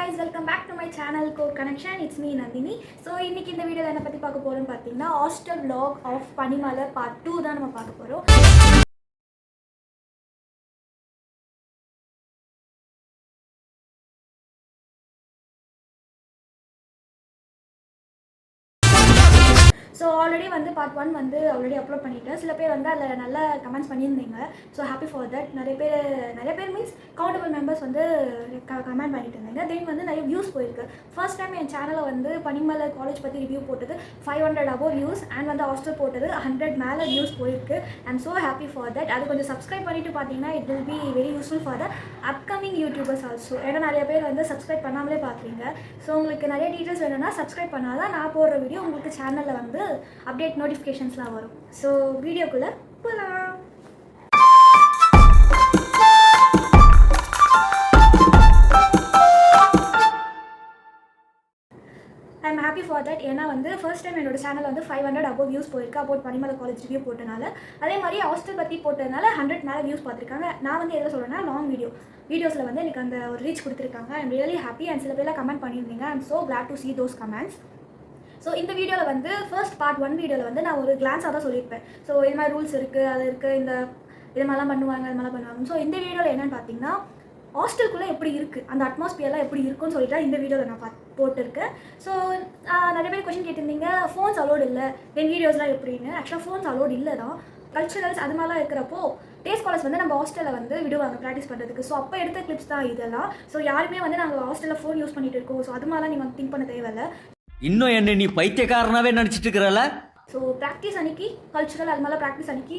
guys, welcome back to my channel Core Connection. It's me Nandini. So இன்னைக்கு இந்த வீடியோல என்ன பத்தி பார்க்க போறோம்னு பாத்தீங்கன்னா hostel vlog of Panimalar part 2 தான் நம்ம பார்க்க போறோம். ஸோ ஆல்ரெடி வந்து பார்ட் 1 வந்து ஆல்ரெடி அப்லோட் பண்ணிட்டேன். சில பேர் வந்து அதில் நல்ல கமெண்ட்ஸ் பண்ணியிருந்தீங்க. So happy for that. நிறைய பேர் மீன்ஸ் கவுண்டபிள் மெம்பர்ஸ் வந்து கமெண்ட் பண்ணிட்டு இருந்தாங்க. தென் வந்து நிறைய வியூஸ் போயிருக்கு. ஃபர்ஸ்ட் டைம் என் சேனலில் வந்து பனிமலர் காலேஜ் பற்றி ரிவ்யூ போட்டது 500 above வியூஸ் அண்ட் வந்து ஹாஸ்டல் போட்டது 100 மேலே வியூஸ் போயிருக்கு. I'm so happy for that. அது கொஞ்சம் சப்ஸ்கிரைப் பண்ணிட்டு பார்த்தீங்கன்னா it will be very useful for the upcoming YouTubers also. ஏன்னா நிறைய பேர் வந்து சப்ஸ்கிரைப் பண்ணாமலே பார்க்குறீங்க. ஸோ உங்களுக்கு நிறைய டீட்டெயில்ஸ் வேணும்னா சப்ஸ்கிரைப் பண்ணாதான் நான் போடுற வீடியோ உங்களுக்கு சேனலில் வந்து அப்டேட் நோட்டிஃபிகேஷன்ஸ்லாம் வரும். ஸோ வீடியோக்குள்ளே போகலாம். I'm happy for that. ஏன்னா வந்து ஃபர்ஸ்ட் டைம் என்னோட சேனல் வந்து 500 above வியூஸ் போயிருக்கு அபவுட் பனிமலர் காலேஜ் ரிவ்யூ போட்டனால. அதே மாதிரி ஹாஸ்டல் பற்றி போட்டதுனால 100 மேலே வியூஸ் பார்த்துருக்காங்க. நான் வந்து எதை சொல்கிறேன்னா லாங் வீடியோஸில் வந்து எனக்கு அந்த ஒரு ரீச் கொடுத்துருக்காங்க. I'm really happy. அண்ட் சில பேர்லாம் கமெண்ட் பண்ணியிருந்தீங்க. I'm so glad to see those comments. So இந்த வீடியோவில் வந்து ஃபர்ஸ்ட் பார்ட் 1 வீடியோவில் வந்து நான் ஒரு கிளான்ஸாக தான் சொல்லியிருப்பேன். ஸோ இது மாதிரி ரூல்ஸ் இருக்குது, அது இருக்குது, இது மாதிரிலாம் பண்ணுவாங்க, அது மாதிரிலாம் பண்ணுவாங்க. ஸோ இந்த வீடியோவில் என்னென்னு பார்த்தீங்கன்னா ஹாஸ்டலுக்குள்ளே எப்படி இருக்குது, அந்த அட்மாஸ்பியர்லாம் எப்படி இருக்குன்னு சொல்லிட்டு இந்த வீடியோவில் நான் போட்டிருக்கேன். ஸோ நிறைய பேர் கொஸ்டின் கேட்டிருந்தீங்க, ஃபோன்ஸ் அலோடு இல்லை தென் வீடியோஸ்லாம் எப்படின்னு. ஆக்சுவலாக ஃபோன்ஸ் அலோடு இல்லை தான். கல்ச்சுரல்ஸ் அது மாதிரிலாம் இருக்கிறப்போ டே ஸ்காலர்ஸ் வந்து நம்ம ஹாஸ்டலில் வந்து விடுவாங்க ப்ராக்டிஸ் பண்ணுறதுக்கு. ஸோ அப்போ எடுத்த கிளிப்ஸ் தான் இதெல்லாம். ஸோ யாருமே வந்து நாங்கள் ஹாஸ்டலில் ஃபோன் யூஸ் பண்ணிட்டு இருக்கோம். ஸோ அது மாதிரிலாம் நீங்கள் வந்து திங்க் பண்ண தேவையில்லை. இன்னும் என்ன நீ பைத்தியக்காரனாவே நினச்சிட்டு இருக்கிறல. ஸோ ப்ராக்டிஸ் அன்னைக்கு கல்ச்சுரல் அது மாதிரிலாம் ப்ராக்டிஸ் அன்னைக்கு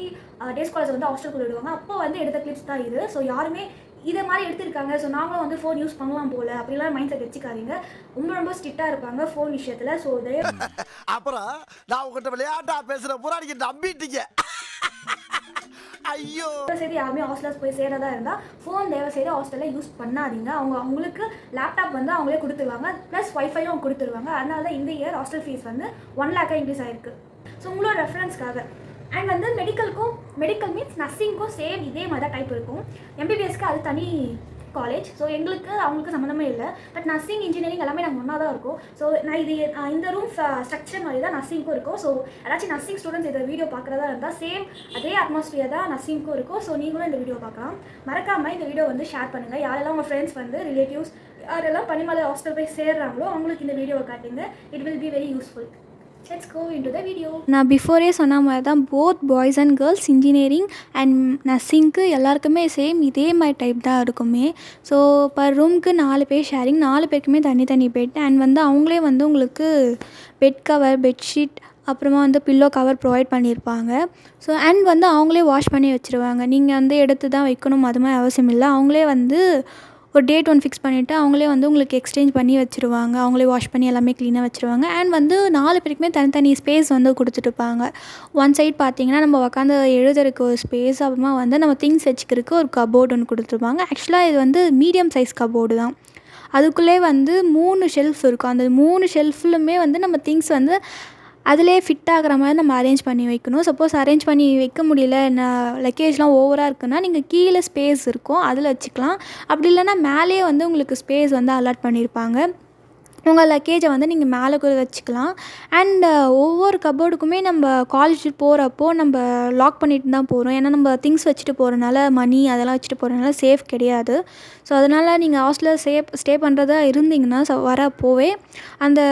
டே ஸ்காலர்ஸ் வந்து ஹாஸ்டலுக்குள்ள விடுவாங்க. அப்போ வந்து எடுத்த கிளிப்ஸ் தான் இது. ஸோ யாருமே இதே மாதிரி எடுத்திருக்காங்க ஸோ நாங்களும் வந்து ஃபோன் யூஸ் பண்ணலாம் போல அப்படிலாம் மைண்ட் செட் வச்சுக்காதீங்க. ரொம்ப ஸ்ட்ரிக்டாக இருப்பாங்க ஃபோன் விஷயத்தில். ஸோ அதே அப்புறம் நான் உங்கள்கிட்ட விளையாட்டா பேசுகிற பூரா நீங்கள் நம்பிட்டீங்க. ஐயோ சரி, யாருமே ஹாஸ்டல்ஸ் போய் சேரதா இருந்தால் ஃபோன் தயவு செய்து ஹாஸ்டலில் யூஸ் பண்ணாதீங்க. அவங்களுக்கு லேப்டாப் வந்து அவங்களே கொடுத்துருவாங்க, ப்ளஸ் ஒய்ஃபையும் அவங்க கொடுத்துருவாங்க. அதனால தான் இந்த இயர் ஹாஸ்டல் ஃபீஸ் வந்து 1 lakh இன்க்ரீஸ் ஆகிருக்கு. ஸோ உங்களோட ரெஃபரன்ஸ்க்காக. அண்ட் வந்து மெடிக்கல் மீன்ஸ் நர்சிங்க்கும் சேம் இதே மாதிரி தான் டைப் இருக்கும். எம்பிபிஎஸ்க்கு அது தனி காலேஜ். ஸோ அவங்களுக்கு சம்மந்தமே இல்லை. பட் நர்சிங் இன்ஜினியரிங் எல்லாமே நாங்கள் ஒன்றா தான் இருக்கும். ஸோ நான் இந்த ரூம் ஸ்ட்ரக்சர் மாதிரி தான் நர்சிங்க்கும் இருக்கும். ஸோ ஏதாச்சும் நர்சிங் ஸ்டூடெண்ட்ஸ் இதை வீடியோ பார்க்குறதா இருந்தால் சேம் அதே அட்மாஸ்பியர் தான் நர்சிங்க்கும் இருக்கும். ஸோ நீங்களும் இந்த வீடியோ பார்க்கலாம். மறக்காமல் இந்த வீடியோ வந்து ஷேர் பண்ணுங்கள். யாரெல்லாம் உங்கள் ஃப்ரெண்ட்ஸ் வந்து ரிலேட்டிவ்ஸ் யாரெல்லாம் பனிமலர் ஹாஸ்டல் போய் சேர்றாங்களோ அவங்களுக்கு இந்த வீடியோவை காட்டுங்க. It will be very useful. Let's go into the video. நான் பிஃபோரே சொன்ன மாதிரி தான் both boys and girls engineering and நர்சிங்க்கு எல்லாருக்குமே சேம் இதே மாதிரி டைப் தான் இருக்குமே. ஸோ பர் ரூமுக்கு 4 பேர் ஷேரிங், 4 பேருக்குமே தனி பெட். அண்ட் வந்து அவங்களே வந்து உங்களுக்கு பெட் கவர், பெட்ஷீட், அப்புறமா வந்து பில்லோ கவர் ப்ரொவைட் பண்ணியிருப்பாங்க. ஸோ அண்ட் வந்து அவங்களே வாஷ் பண்ணி வச்சுருவாங்க. நீங்கள் வந்து எடுத்து தான் வைக்கணும் அது மாதிரி அவசியம் இல்லை. அவங்களே வந்து ஒரு டேட் ஒன்று ஃபிக்ஸ் பண்ணிவிட்டு அவங்களே வந்து உங்களுக்கு எக்ஸ்சேஞ்ச் பண்ணி வச்சுருவாங்க. அவங்களே வாஷ் பண்ணி எல்லாமே க்ளீனாக வச்சுருவாங்க. அண்ட் வந்து 4 பேருக்குமே தனித்தனி ஸ்பேஸ் வந்து கொடுத்துட்டுருப்பாங்க. ஒன் சைட் பார்த்திங்கன்னா நம்ம உட்காந்து எழுதுறதுக்கு ஒரு ஸ்பேஸ், அப்புறமா வந்து நம்ம திங்ஸ் வச்சுக்கிறதுக்கு ஒரு கபோர்டு ஒன்று கொடுத்துருப்பாங்க. ஆக்சுவலாக இது வந்து மீடியம் சைஸ் கபோர்டு தான். அதுக்குள்ளே வந்து 3 ஷெல்ஃப் இருக்கும். அந்த 3 ஷெல்ஃப்லுமே வந்து நம்ம திங்ஸ் வந்து அதிலே ஃபிட் ஆகிற மாதிரி நம்ம அரேஞ்ச் பண்ணி வைக்கணும். சப்போஸ் அரேஞ்ச் பண்ணி வைக்க முடியல, லக்கேஜ்லாம் ஓவராக இருக்குன்னா நீங்கள் கீழே ஸ்பேஸ் இருக்கும் அதில் வச்சுக்கலாம். அப்படி இல்லைனா மேலேயே வந்து உங்களுக்கு ஸ்பேஸ் வந்து அலாட் பண்ணியிருப்பாங்க. உங்கள் லக்கேஜை வந்து நீங்கள் மேலே கூட வச்சுக்கலாம். அண்ட் ஒவ்வொரு கபோர்டுக்குமே நம்ம காலேஜ் போகிறப்போ நம்ம லாக் பண்ணிட்டு தான் போகிறோம். ஏன்னா நம்ம திங்ஸ் வச்சுட்டு போகிறனால மணி அதெல்லாம் வச்சுட்டு போகிறனால சேஃப் கிடையாது. ஸோ அதனால் நீங்கள் ஹாஸ்டலில் ஸ்டே பண்ணுறதா இருந்தீங்கன்னா வரப்போவே அந்த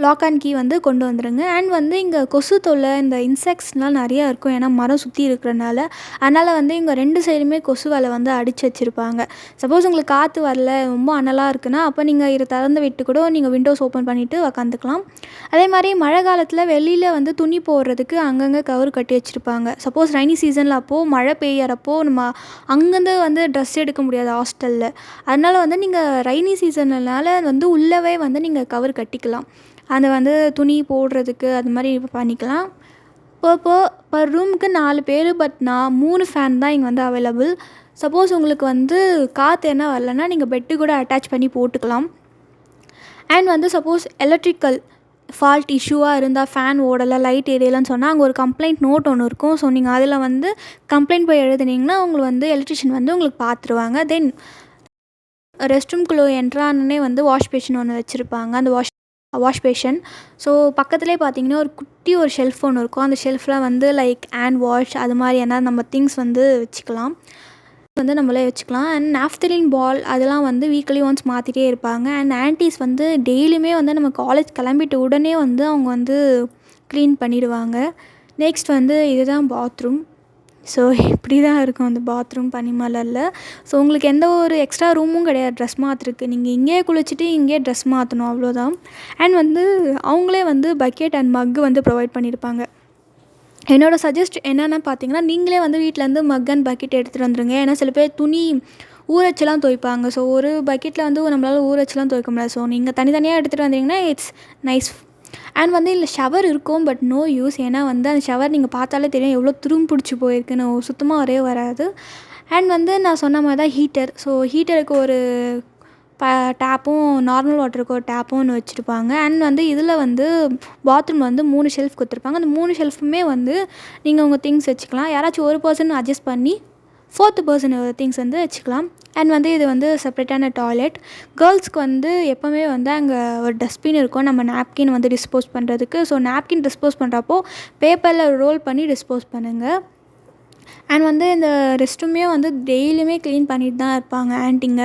லாக் அண்ட் கீ வந்து கொண்டு வந்துடுங்க. அண்ட் வந்து இங்கே கொசு தொல்லை, இந்த இன்செக்ட்ஸ்லாம் நிறையா இருக்கும். ஏன்னா மரம் சுற்றி இருக்கிறனால. அதனால் வந்து இங்கே 2 சைடுமே கொசு வலை வந்து அடித்து வச்சுருப்பாங்க. சப்போஸ் உங்களுக்கு காற்று வரல, ரொம்ப அனலாக இருக்குன்னா அப்போ நீங்கள் இதை திறந்து விட்டு கூட நீங்கள் விண்டோஸ் ஓப்பன் பண்ணிவிட்டு உக்காந்துக்கலாம். அதே மாதிரி மழை காலத்தில் வெளியில் வந்து துணி போடுறதுக்கு அங்கங்கே கவர் கட்டி வச்சுருப்பாங்க. சப்போஸ் ரைனி சீசனில் அப்போது மழை பெய்யறப்போ நம்ம அங்கேருந்து வந்து ட்ரெஸ் எடுக்க முடியாது ஹாஸ்டலில். அதனால் வந்து நீங்கள் ரைனி சீசன்னால வந்து உள்ளவே வந்து நீங்கள் கவர் கட்டிக்கலாம். அதை வந்து துணி போடுறதுக்கு அது மாதிரி பண்ணிக்கலாம். பர் ரூமுக்கு 4 பேர். பட் 3 ஃபேன் தான் இங்கே வந்து அவைலபிள். சப்போஸ் உங்களுக்கு வந்து காற்று என்ன வரலன்னா நீங்கள் பெட்டு கூட அட்டாச் பண்ணி போட்டுக்கலாம். அண்ட் வந்து சப்போஸ் எலக்ட்ரிக்கல் ஃபால்ட் இஷ்யூவாக இருந்தால், ஃபேன் ஓடலை, லைட் எரியலைன்னு சொன்னால் அங்கே ஒரு கம்ப்ளைண்ட் நோட் ஒன்று இருக்கும். ஸோ நீங்கள் அதில் வந்து கம்ப்ளைண்ட் போய் எழுதுனீங்கன்னா உங்களுக்கு வந்து எலக்ட்ரிஷியன் வந்து உங்களுக்கு பார்த்துருவாங்க. தென் ரெஸ்ட் ரூம்குள்ளே என்ட்ரானே வந்து வாஷ் பேஷன் ஒன்று வச்சுருப்பாங்க. அந்த வாஷ் பேஷன். ஸோ பக்கத்துலேயே பார்த்தீங்கன்னா ஒரு குட்டி ஒரு ஷெல்ஃப் ஒன்று இருக்கும். அந்த ஷெல்ஃபில் வந்து லைக் ஹேண்ட் வாஷ் அது மாதிரி என்ன நம்ம திங்ஸ் வந்து வச்சுக்கலாம், வந்து நம்மளே வச்சுக்கலாம். அண்ட் நாப்தலின் பால் அதெல்லாம் வந்து வீக்லி ஒன்ஸ் மாற்றிட்டே இருப்பாங்க. அண்ட் ஆன்ட்டிஸ் வந்து டெய்லியுமே வந்து நம்ம காலேஜ் கிளம்பிட்டு உடனே வந்து அவங்க வந்து க்ளீன் பண்ணிடுவாங்க. நெக்ஸ்ட் வந்து இதுதான் பாத்ரூம். ஸோ இப்படி தான் இருக்கும் அந்த பாத்ரூம் பனிமலரில். ஸோ உங்களுக்கு எந்த ஒரு எக்ஸ்ட்ரா ரூமும் கிடையாது ட்ரெஸ் மாற்றுறதுக்கு. நீங்கள் இங்கேயே குளிச்சுட்டு இங்கேயே ட்ரெஸ் மாற்றணும், அவ்வளோதான். அண்ட் வந்து அவங்களே வந்து பக்கெட் அண்ட் மக்கு வந்து ப்ரொவைட் பண்ணியிருப்பாங்க. என்னோடய சஜஸ்ட் என்னென்னு பார்த்தீங்கன்னா, நீங்களே வந்து வீட்டிலேருந்து மக் அண்ட் பக்கெட் எடுத்துகிட்டு வந்துடுங்க. ஏன்னா சில பேர் துணி ஊறச்செல்லாம் துவைப்பாங்க. ஸோ ஒரு பக்கெட்டில் வந்து நம்மளால் ஊறச்செல்லாம் துவைக்க முடியாது. ஸோ நீங்கள் தனித்தனியாக எடுத்துகிட்டு வந்தீங்கன்னா இட்ஸ் நைஸ். அண்ட் வந்து இதில் ஷவர் இருக்கும், பட் நோ யூஸ். ஏன்னா வந்து அந்த ஷவர் நீங்கள் பார்த்தாலே தெரியும் எவ்வளோ துரும்பு பிடிச்சி போயிருக்குன்னு, சுத்தமாக வரவே வராது. அண்ட் வந்து நான் சொன்ன மாதிரி தான் ஹீட்டர். ஸோ ஹீட்டருக்கு ஒரு டேப்பும் நார்மல் வாட்டருக்கு ஒரு டேப்பும் ஒன்று வச்சுருப்பாங்க. அண்ட் வந்து இதில் வந்து பாத்ரூமில் வந்து 3 ஷெல்ஃப் கொடுத்துருப்பாங்க. அந்த 3 ஷெல்ஃபுமே வந்து நீங்கள் உங்கள் திங்ஸ் வச்சுக்கலாம். யாராச்சும் ஒரு பர்சன் அட்ஜஸ்ட் பண்ணி 4th பர்சன் திங்ஸ் வந்து வச்சுக்கலாம். அண்ட் வந்து இது வந்து செப்பரேட்டான டாய்லெட். கேர்ள்ஸ்க்கு வந்து எப்போவுமே வந்து அங்கே ஒரு டஸ்ட்பின் இருக்கும் நம்ம நாப்கின் வந்து டிஸ்போஸ் பண்ணுறதுக்கு. ஸோ நாப்கின் டிஸ்போஸ் பண்ணுறப்போ பேப்பரில் ரோல் பண்ணி டிஸ்போஸ் பண்ணுங்கள். அண்ட் வந்து இந்த ரெஸ்ட் ரூமே வந்து டெய்லியுமே க்ளீன் பண்ணிட்டு தான் இருப்பாங்க ஆன்ட்டிங்க.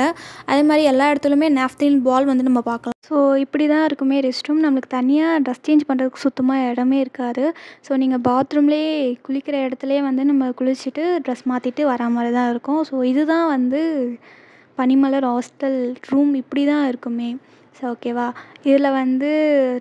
அதே மாதிரி எல்லா இடத்துலையுமே நாப்கின் பால் வந்து நம்ம பார்க்கலாம். ஸோ இப்படி தான் இருக்குமே ரெஸ்ட் ரூம். நம்மளுக்கு தனியாக ட்ரெஸ் சேஞ்ச் பண்ணுறதுக்கு சுத்தமாக இடமே இருக்காது. ஸோ நீங்கள் பாத்ரூம்லேயே குளிக்கிற இடத்துலையே வந்து நம்ம குளிச்சுட்டு ட்ரெஸ் மாற்றிட்டு வர மாதிரி தான் இருக்கும். ஸோ இதுதான் வந்து பனிமலர் ஹாஸ்டல் ரூம். இப்படி தான் இருக்குமே. ஸோ ஓகேவா. இதில் வந்து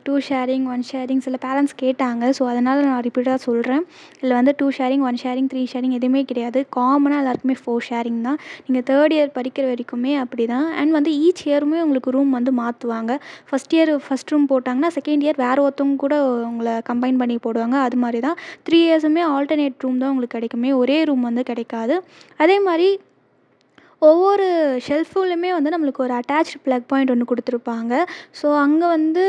2 ஷேரிங் 1 ஷேரிங் சில பேரண்ட்ஸ் கேட்டாங்க. ஸோ அதனால் நான் ரிப்பீட்டாக சொல்கிறேன். இதில் வந்து 2 ஷேரிங் 1 ஷேரிங் 3 ஷேரிங் எதுவுமே கிடையாது. காமனாக எல்லாருக்குமே 4 ஷேரிங் தான். நீங்கள் 3rd இயர் படிக்கிற வரைக்குமே அப்படி தான். அண்ட் வந்து ஈச் இயருமே உங்களுக்கு ரூம் வந்து மாற்றுவாங்க. ஃபஸ்ட் இயர் ஃபஸ்ட் ரூம் போட்டாங்கன்னா செகண்ட் இயர் வேறு ஒருத்தவங்க கூட உங்களை கம்பைன் பண்ணி போடுவாங்க. அது மாதிரி தான் 3 இயர்ஸுமே ஆல்டர்னேட் ரூம் தான் உங்களுக்கு கிடைக்குமே, ஒரே ரூம் வந்து கிடைக்காது. அதே மாதிரி ஒவ்வொரு ஷெல்ஃபுலையுமே வந்து நம்மளுக்கு ஒரு அட்டாச்டு ப்ளக் பாயிண்ட் ஒன்று கொடுத்துருப்பாங்க. ஸோ அங்கே வந்து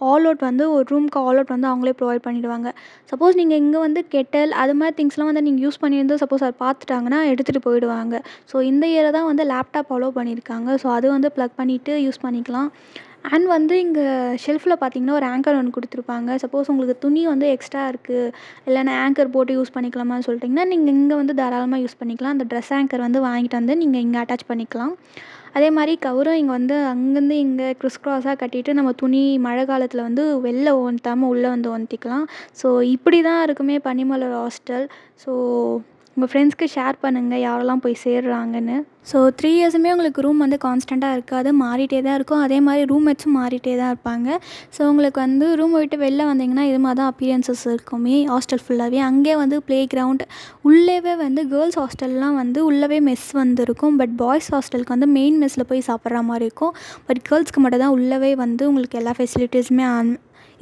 ஆல் அவுட் வந்து ஒரு ரூமுக்கு ஆல் அவுட் வந்து அவங்களே ப்ரொவைட் பண்ணிவிடுவாங்க. சப்போஸ் நீங்கள் இங்கே வந்து கெட்டல் அது மாதிரி திங்ஸ்லாம் வந்து நீங்கள் யூஸ் பண்ணியிருந்து சப்போஸ் அதை பார்த்துட்டாங்கன்னா எடுத்துகிட்டு போயிடுவாங்க. ஸோ இந்த இயரை தான் வந்து லேப்டாப் அலோவ் பண்ணியிருக்காங்க. ஸோ அது வந்து ப்ளக் பண்ணிவிட்டு யூஸ் பண்ணிக்கலாம். அண்ட் வந்து இங்கே ஷெல்ஃபில் பார்த்தீங்கன்னா ஒரு ஆங்கர் ஒன்று கொடுத்துருப்பாங்க. சப்போஸ் உங்களுக்கு துணி வந்து எக்ஸ்ட்ரா இருக்குது, இல்லைனா ஆங்கர் போட்டு யூஸ் பண்ணிக்கலாமான்னு சொல்லிட்டிங்கன்னா நீங்கள் இங்கே வந்து தாராளமாக யூஸ் பண்ணிக்கலாம். அந்த ட்ரெஸ் ஆங்கர் வந்து வாங்கிட்டு வந்து நீங்கள் இங்கே அட்டாச் பண்ணிக்கலாம். அதே மாதிரி கவரும் இங்கே வந்து அங்கேருந்து இங்கே க்ராஸாக கட்டிட்டு நம்ம துணி மழை காலத்தில் வந்து வெளில ஒன்றாமல் உள்ளே வந்து ஒன்றிக்கலாம். ஸோ இப்படி தான் இருக்குமே பனிமலர் ஹாஸ்டல். ஸோ உங்கள் ஃப்ரெண்ட்ஸ்க்கு ஷேர் பண்ணுங்கள் யாரெல்லாம் போய் சேர்றாங்கன்னு. ஸோ 3 இயர்ஸுமே உங்களுக்கு ரூம் வந்து கான்ஸ்டண்ட்டாக இருக்காது, மாறிட்டே தான் இருக்கும். அதே மாதிரி ரூம்மேட்ஸும் மாறிட்டே தான் இருப்பாங்க. ஸோ உங்களுக்கு வந்து ரூமை விட்டு வெளில வந்தீங்கன்னா இது மாதிரி தான் அப்பியரன்சஸ் இருக்குமே ஹாஸ்டல் ஃபுல்லாகவே. அங்கே வந்து ப்ளே கிரவுண்ட் உள்ளேவே வந்து கேர்ள்ஸ் ஹாஸ்டல்லாம் வந்து உள்ளவே மெஸ் வந்து இருக்கும். பட் பாய்ஸ் ஹாஸ்டலுக்கு வந்து மெயின் மெஸ்ஸில் போய் சாப்பிட்ற மாதிரி இருக்கும். பட் கேர்ள்ஸ்க்கு மட்டும் தான் உள்ளவே வந்து உங்களுக்கு எல்லா ஃபெசிலிட்டிஸுமே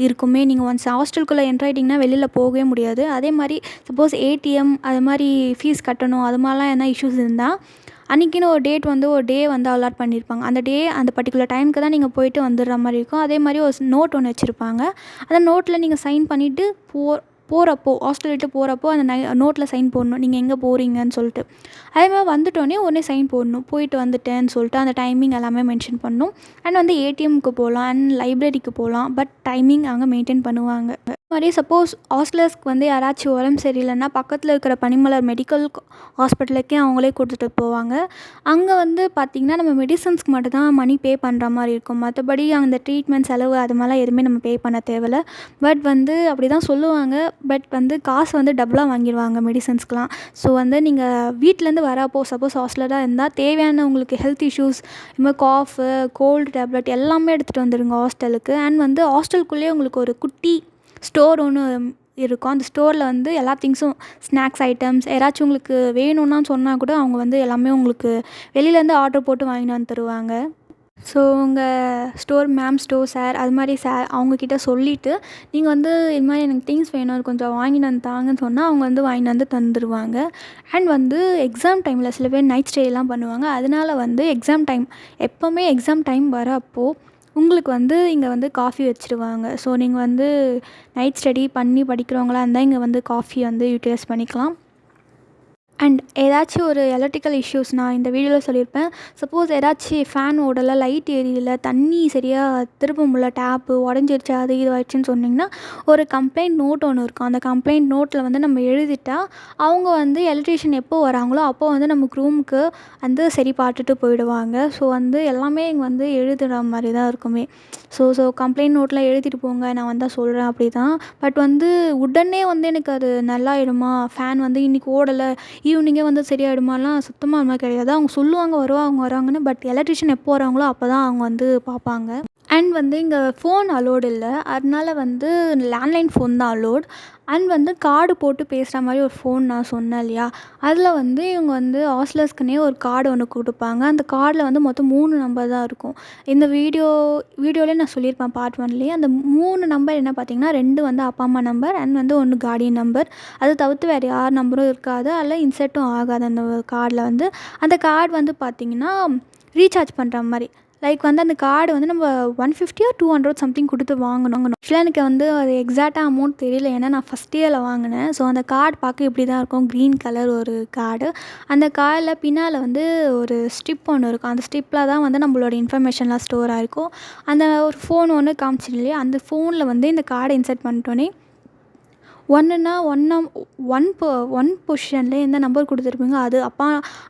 இருக்குமே. நீங்கள் ஒன்ஸ் ஹாஸ்டலுக்குள்ளே என்ட்ரு ஆகிட்டிங்கன்னா வெளியில் போகவே முடியாது. அதே மாதிரி சப்போஸ் ஏடிஎம் அது மாதிரி ஃபீஸ் கட்டணும் அது மாதிரிலாம் என்ன இஷ்யூஸ் இருந்தால் அன்றைக்கின்னு ஒரு டே வந்து அலாட் பண்ணியிருப்பாங்க. அந்த பர்டிகுலர் டைமுக்கு தான் நீங்கள் போயிட்டு வந்துடுற மாதிரி இருக்கும். அதே மாதிரி ஒரு நோட் ஒன்று வச்சுருப்பாங்க. அந்த நோட்டில் நீங்கள் சைன் பண்ணிவிட்டு போகிறப்போ ஹாஸ்டல் விட்டு போகிறப்போ அந்த நோட்டில் சைன் போடணும் நீங்கள் எங்கே போகிறீங்கன்னு சொல்லிட்டு. அதே மாதிரி வந்துட்டோடனே உடனே சைன் போடணும். போயிட்டு வந்துட்டேன்னு சொல்லிட்டு அந்த டைமிங் எல்லாமே மென்ஷன் பண்ணணும். அண்ட் வந்து ஏடிஎம்க்கு போகலாம் அண்ட் லைப்ரரிக்கு போகலாம். பட் டைமிங் அங்கே மெயின்டைன் பண்ணுவாங்க. மாதிரி சப்போஸ் ஹாஸ்டலர்ஸ்க்கு வந்து யாராச்சும் உடம்பு சரியில்லைன்னா பக்கத்தில் இருக்கிற பனிமலர் மெடிக்கல் ஹாஸ்பிட்டலுக்கே அவங்களே கொடுத்துட்டு போவாங்க. அங்கே வந்து பார்த்திங்கன்னா நம்ம மெடிசன்ஸ்க்கு மட்டும் தான் மணி பே பண்ணுற மாதிரி இருக்கும். மற்றபடி அந்த ட்ரீட்மெண்ட் செலவு அது மாதிரிலாம் எதுவுமே நம்ம பே பண்ண தேவையில்ல. பட் வந்து அப்படி தான் சொல்லுவாங்க. பட் வந்து காசு வந்து டபுளாக வாங்கிடுவாங்க மெடிசன்ஸ்க்கெலாம். ஸோ வந்து நீங்கள் வீட்டிலேருந்து வரப்போ சப்போஸ் ஹாஸ்டலராக இருந்தால் தேவையான உங்களுக்கு ஹெல்த் இஷ்யூஸ் இது மாதிரி காஃபு கோல்டு டேப்லெட் எல்லாமே எடுத்துகிட்டு வந்துடுங்க ஹாஸ்டலுக்கு. அண்ட் வந்து ஹாஸ்டலுக்குள்ளேயே உங்களுக்கு ஒரு குட்டி ஸ்டோர் ஒன்று இருக்கும். அந்த ஸ்டோரில் வந்து எல்லா திங்ஸும் ஸ்நாக்ஸ் ஐட்டம்ஸ் யாராச்சும் உங்களுக்கு வேணும்னா சொன்னால் கூட அவங்க வந்து எல்லாமே உங்களுக்கு வெளியிலேருந்து ஆர்டர் போட்டு வாங்கிட்டு வந்து தருவாங்க. ஸோ உங்கள் ஸ்டோர் சார் அது மாதிரி அவங்கக்கிட்ட சொல்லிவிட்டு நீங்கள் வந்து இது மாதிரி எனக்கு திங்ஸ் வேணும் கொஞ்சம் வாங்கிட்டு வந்து தாங்கன்னு சொன்னால் அவங்க வந்து வாங்கிட்டு வந்து தந்துடுவாங்க. அண்ட் வந்து எக்ஸாம் டைமில் சில பேர் நைட் ஸ்டேலாம் பண்ணுவாங்க. அதனால வந்து எப்போவுமே எக்ஸாம் டைம் வரப்போ உங்களுக்கு வந்து இங்கே வந்து காஃபி வச்சுருவாங்க. ஸோ நீங்கள் வந்து நைட் ஸ்டடி பண்ணி படிக்கிறவங்களா இருந்தால் இங்கே வந்து காஃபி வந்து யூட்டிலைஸ் பண்ணிக்கலாம். அண்ட் ஏதாச்சும் ஒரு எலக்ட்ரிக்கல் இஷ்யூஸ் நான் இந்த வீடியோவில் சொல்லியிருப்பேன். சப்போஸ் ஏதாச்சும் ஃபேன் ஓடலை, லைட் எரியல, தண்ணி சரியாக திரும்ப முடியல, டேப்பு உடஞ்சிருச்சு, அது இதுவாகிடுச்சின்னு சொன்னிங்கன்னா ஒரு கம்ப்ளைண்ட் நோட் ஒன்று இருக்கும். அந்த கம்ப்ளைண்ட் நோட்டில் வந்து நம்ம எழுதிட்டா அவங்க வந்து எலக்ட்ரீஷியன் எப்போ வராங்களோ அப்போ வந்து நமக்கு ரூமுக்கு வந்து சரி பார்த்துட்டு போயிடுவாங்க. ஸோ வந்து எல்லாமே இங்கே வந்து எழுதுகிற மாதிரி தான் இருக்குமே. ஸோ கம்ப்ளைண்ட் நோட்டில் எழுதிட்டு போங்க, நான் வந்தால் சொல்கிறேன் அப்படி தான். பட் வந்து உடனே வந்து எனக்கு அது நல்லாயிடுமா, ஃபேன் வந்து இன்றைக்கி ஓடலை ஈவினிங்கே வந்து சரியாயிடுமாலாம் சுத்தமாக அது மாதிரி கிடையாது. அவங்க சொல்லுவாங்க வருவாங்க வராங்கன்னு. பட் எலக்ட்ரிஷியன் எப்போ வராங்களோ அப்போ தான் அவங்க வந்து பார்ப்பாங்க. அண்ட் வந்து இங்கே ஃபோன் அலோடு இல்லை, அதனால வந்து லேண்ட்லைன் ஃபோன் தான் அலோட். அண்ட் வந்து கார்டு போட்டு பேசுகிற மாதிரி ஒரு ஃபோன் நான் சொன்னேன் இல்லையா, அதில் வந்து இவங்க வந்து ஹாஸ்டலர்ஸ்க்குனே ஒரு கார்டு ஒன்று கொடுப்பாங்க. அந்த கார்டில் வந்து மொத்தம் 3 நம்பர் தான் இருக்கும். இந்த வீடியோலேயே நான் சொல்லியிருப்பேன் பார்ட் 1லேயே. அந்த 3 நம்பர் என்ன பார்த்தீங்கன்னா 2 வந்து அப்பா அம்மா நம்பர் அண்ட் வந்து 1 கார்டியன் நம்பர். அதை தவிர்த்து வேறு யார் நம்பரும் இருக்காது, அதில் இன்செர்ட்டும் ஆகாது அந்த கார்டில் வந்து. அந்த கார்டு வந்து பார்த்திங்கன்னா ரீசார்ஜ் பண்ணுற மாதிரி. லைக் வந்து அந்த கார்டு வந்து நம்ம 150 or 200 சம்திங் கொடுத்து வாங்கணும். ஆக்சுவலாக எனக்கு வந்து அது எக்ஸாக்டாக அமௌண்ட் தெரியல, ஏன்னா நான் ஃபஸ்ட் இயரில் வாங்கினேன். ஸோ அந்த கார்டு பார்க்க இப்படி தான் இருக்கும், க்ரீன் கலர் ஒரு கார்டு. அந்த கார்டில் பின்னால் வந்து ஒரு ஸ்ட்ரிப் ஒன்று இருக்கும். அந்த ஸ்ட்ரிப்பில் தான் வந்து நம்மளோட இன்ஃபர்மேஷன்லாம் ஸ்டோர் ஆகிருக்கும். அந்த ஒரு ஃபோன் ஒன்று காமிச்சிட்டு இல்லையா, அந்த ஃபோனில் வந்து இந்த கார்டை இன்சர்ட் பண்ணிட்டோன்னே ஒன் பொசிஷனில் எந்த நம்பர் கொடுத்துருப்பீங்க அது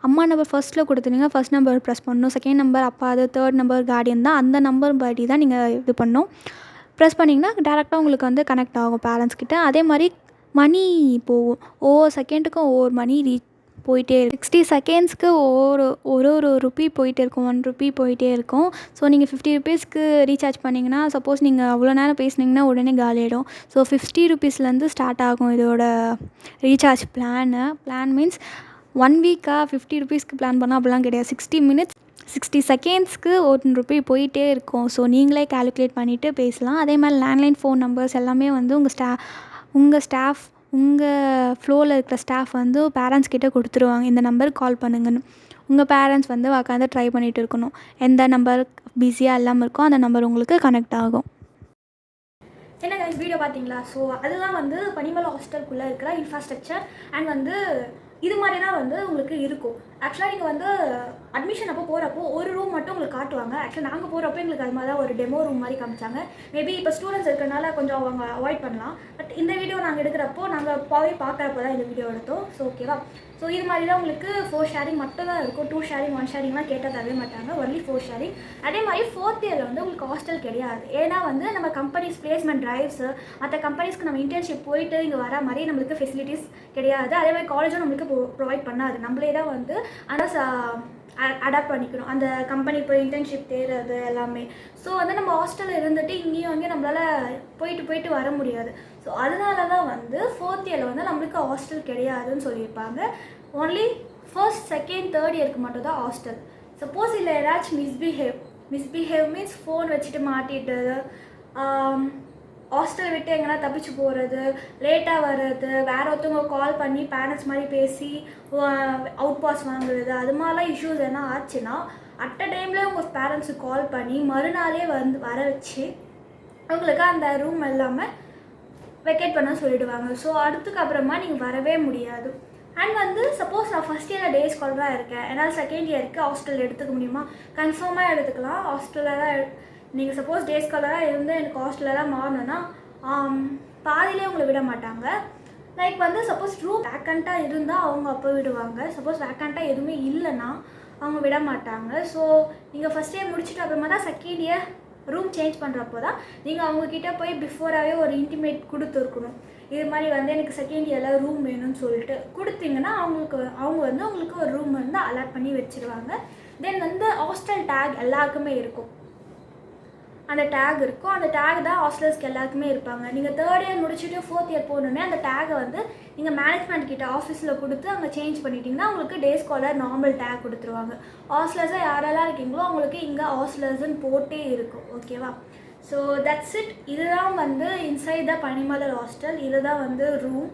அம்மா நம்பர் ஃபஸ்ட்டில் கொடுத்துருங்க, ஃபஸ்ட் நம்பர் ப்ரெஸ் பண்ணணும். செகண்ட் நம்பர் அப்பா, அது தேர்ட் நம்பர் கார்டியன் தான். அந்த நம்பர் படி தான் நீங்கள் இது பண்ணணும். ப்ரெஸ் பண்ணிங்கன்னா டேரெக்டாக உங்களுக்கு வந்து கனெக்ட் ஆகும் பேரண்ட்ஸ் கிட்ட. அதே மாதிரி மணி போகும், ஒவ்வொரு செகண்டுக்கும் ஒவ்வொரு மணி போயிட்டே இருக்கும். 60 செகண்ட்ஸ்க்கு ஒரு ருப்பி போயிட்டே இருக்கும், 1 ருப்பி போயிட்டே இருக்கும். ஸோ நீங்கள் 50 ருப்பீஸ்க்கு ரீசார்ஜ் பண்ணிங்கன்னா சப்போஸ் நீங்கள் அவ்வளோ நேரம் பேசுனீங்கன்னா உடனே காலியாகிடும். ஸோ 50 ருப்பீஸ்லேருந்து ஸ்டார்ட் ஆகும் இதோட ரீசார்ஜ் பிளான் மீன்ஸ் 1 வீக்காக 50 ருப்பீஸ்க்கு பிளான் பண்ணால் அப்படிலாம் கிடையாது. 60 மினிட்ஸ் 60 செகண்ட்ஸ்க்கு 1 ருப்பி போயிட்டே இருக்கும். ஸோ நீங்களே கால்குலேட் பண்ணிவிட்டு பேசலாம். அதே மாதிரி லேண்ட்லைன் ஃபோன் நம்பர்ஸ் எல்லாமே வந்து உங்கள் ஃப்ளோரில் இருக்கிற ஸ்டாஃப் வந்து பேரண்ட்ஸ் கிட்டே கொடுத்துருவாங்க, இந்த நம்பருக்கு கால் பண்ணுங்கன்னு. உங்கள் பேரண்ட்ஸ் வந்து உட்காந்து ட்ரை பண்ணிகிட்டு இருக்கணும். எந்த நம்பர் பிஸியாக இல்லாமல் இருக்கோ அந்த நம்பர் உங்களுக்கு கனெக்ட் ஆகும். என்ன கைஸ் வீடியோ பார்த்தீங்களா? ஸோ அதுதான் வந்து பனிமலர் ஹாஸ்டலுக்குள்ளே இருக்கிற இன்ஃப்ராஸ்ட்ரக்சர். அண்ட் வந்து இது மாதிரி தான் வந்து உங்களுக்கு இருக்கும். ஆக்சுவலாக நீங்கள் வந்து அட்மிஷன் அப்போ போகிறப்போ ஒரு ரூம் மட்டும் உங்களுக்கு காட்டுவாங்க. ஆக்சுவலாக நாங்கள் போகிறப்போ எங்களுக்கு அது மாதிரி தான் ஒரு டெமோ ரூம் மாதிரி காமிச்சாங்க. மேபி இப்போ ஸ்டூடெண்ட்ஸ் இருக்கிறனால கொஞ்சம் அவங்க அவாய்ட் பண்ணலாம். பட் இந்த வீடியோ நாங்கள் எடுக்கிறப்போ நாங்கள் போய் பார்க்குறப்போ தான் இந்த வீடியோ எடுத்தோம். ஸோ ஓகேவா? ஸோ இது மாதிரி தான் உங்களுக்கு 4 ஷேரிங் மட்டும் தான் இருக்கும். 2 ஷேரிங் 1 ஷேரிங்லாம் கேட்டால் தரவே மாட்டாங்க, ஒன்லி 4 ஷேரிங். அதே மாதிரி 4th இயரில் வந்து உங்களுக்கு ஹாஸ்டல் கிடையாது. ஏன்னா வந்து நம்ம கம்பெனிஸ் பிளேஸ்மெண்ட் ட்ரைவ்ஸு மற்ற கம்பெனிஸ்க்கு நம்ம இன்டர்ன்ஷிப் போயிட்டு இங்கே வர மாதிரி நம்மளுக்கு ஃபெசிலிட்டிஸ் கிடையாது. அதே மாதிரி காலேஜும் நம்மளுக்கு ப்ரொவைட் பண்ணாது. நம்மளே தான் வந்து ஆனால் அடாப்ட் பண்ணிக்கணும் அந்த கம்பெனி போய் இன்டர்ன்ஷிப் தேடுறது எல்லாமே. ஸோ வந்து நம்ம ஹாஸ்டலில் இருந்துட்டு இங்கேயும் அங்கேயும் நம்மளால் போயிட்டு வர முடியாது. ஸோ அதனால தான் வந்து 4th இயரில் வந்து நம்மளுக்கு ஹாஸ்டல் கிடையாதுன்னு சொல்லியிருப்பாங்க. ஒன்லி 1st, 2nd, 3rd இயருக்கு மட்டும் தான் ஹாஸ்டல். சப்போஸ் இல்லை ஏதாச்சும் மிஸ்பிஹேவ் மீன்ஸ் ஃபோன் வச்சுட்டு மாட்டிட்டு ஹாஸ்டல் விட்டு எங்கன்னா தப்பிச்சு போகிறது, லேட்டாக வர்றது, வேற ஒருத்தவங்க கால் பண்ணி பேரண்ட்ஸ் மாதிரி பேசி அவுட் பாஸ் வாங்குறது, அது மாதிரிலாம் இஷ்யூஸ் என்ன ஆச்சுன்னா அட் அ டைமில் உங்கள் பேரண்ட்ஸுக்கு கால் பண்ணி மறுநாளே வர வச்சு அவங்களுக்கு அந்த ரூம் எல்லாமே வெக்கேட் பண்ண சொல்லிவிடுவாங்க. ஸோ அதுக்கப்புறமா நீங்கள் வரவே முடியாது. அண்ட் வந்து சப்போஸ் நான் ஃபஸ்ட் இயரில் டே ஸ்காலராக இருக்கேன், என்னால் 2nd இயருக்கு ஹாஸ்டல் எடுத்துக்க முடியுமா? கன்ஃபார்மாக எடுத்துக்கலாம். ஹாஸ்டலில் தான் நீங்கள் சப்போஸ் டே ஸ்காலராக இருந்து எனக்கு ஹாஸ்டலில் தான் மாறணுன்னா பாதியிலே உங்களை விட மாட்டாங்க. லைக் வந்து சப்போஸ் ரூம் வேக்கண்ட்டாக இருந்தால் அவங்க அப்போ விடுவாங்க. சப்போஸ் வேக்கண்ட்டாக எதுவுமே இல்லைன்னா அவங்க விட மாட்டாங்க. ஸோ நீங்கள் ஃபஸ்ட் இயர் முடிச்சுட்டு அப்புறமா தான் 2nd இயர் ரூம் சேஞ்ச் பண்ணுறப்போ தான் நீங்கள் அவங்கக்கிட்ட போய் பிஃபோராகவே ஒரு இன்டிமேட் கொடுத்துருக்கணும். இது மாதிரி வந்து எனக்கு 2nd இயரில் ரூம் வேணும்னு சொல்லிட்டு கொடுத்தீங்கன்னா அவங்க வந்து உங்களுக்கு ஒரு ரூம் வந்து அலாட் பண்ணி வச்சுருவாங்க. தென் வந்து ஹாஸ்டல் டேக் எல்லாருக்குமே இருக்கும். அந்த டேக் இருக்கும். அந்த டேக் தான் ஹாஸ்டல்ஸ்க்கு எல்லாருக்குமே இருப்பாங்க. நீங்கள் 3rd இயர் முடிச்சுட்டு 4th இயர் போகணுன்னே அந்த டேகை வந்து நீங்கள் மேனேஜ்மெண்ட் கிட்ட ஆஃபீஸில் கொடுத்து அங்கே சேஞ்ச் பண்ணிட்டீங்கன்னா உங்களுக்கு டே ஸ்காலர் நார்மல் டேக் கொடுத்துருவாங்க. ஹாஸ்டலர்ஸாக யாரெல்லாம் இருக்கீங்களோ அவங்களுக்கு இங்கே ஹாஸ்டலர்ஸ்ன்னு போட்டே இருக்கும். ஓகேவா? So that's it. இதுதான் வந்து இன்சைட் த பனிமலர் ஹாஸ்டல். இதுதான் வந்து ரூம்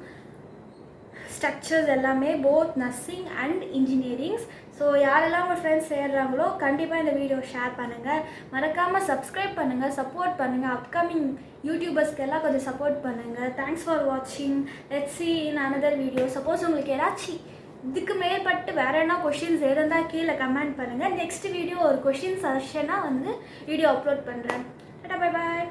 ஸ்ட்ரக்சர்ஸ் எல்லாமே, both nursing and engineerings. So யாரெல்லாம் உங்கள் ஃப்ரெண்ட்ஸ் சேர்றாங்களோ கண்டிப்பாக இந்த வீடியோ ஷேர் பண்ணுங்கள். மறக்காமல் சப்ஸ்கிரைப் பண்ணுங்கள், சப்போர்ட் பண்ணுங்கள். அப்கமிங் யூடியூபர்ஸ்க்கெல்லாம் கொஞ்சம் சப்போர்ட் பண்ணுங்கள். தேங்க்ஸ் ஃபார் வாட்சிங். Let's see in another video. Suppose உங்களுக்கு ஏதாச்சும் இதுக்கு மேற்பட்டு வேறு என்ன கொஷின்ஸ் இருந்தால் கீழே கமெண்ட் பண்ணுங்கள். நெக்ஸ்ட் வீடியோ ஒரு கொஷின் செஷனாக வந்து வீடியோ அப்லோட் பண்ணுறேன். Bye bye.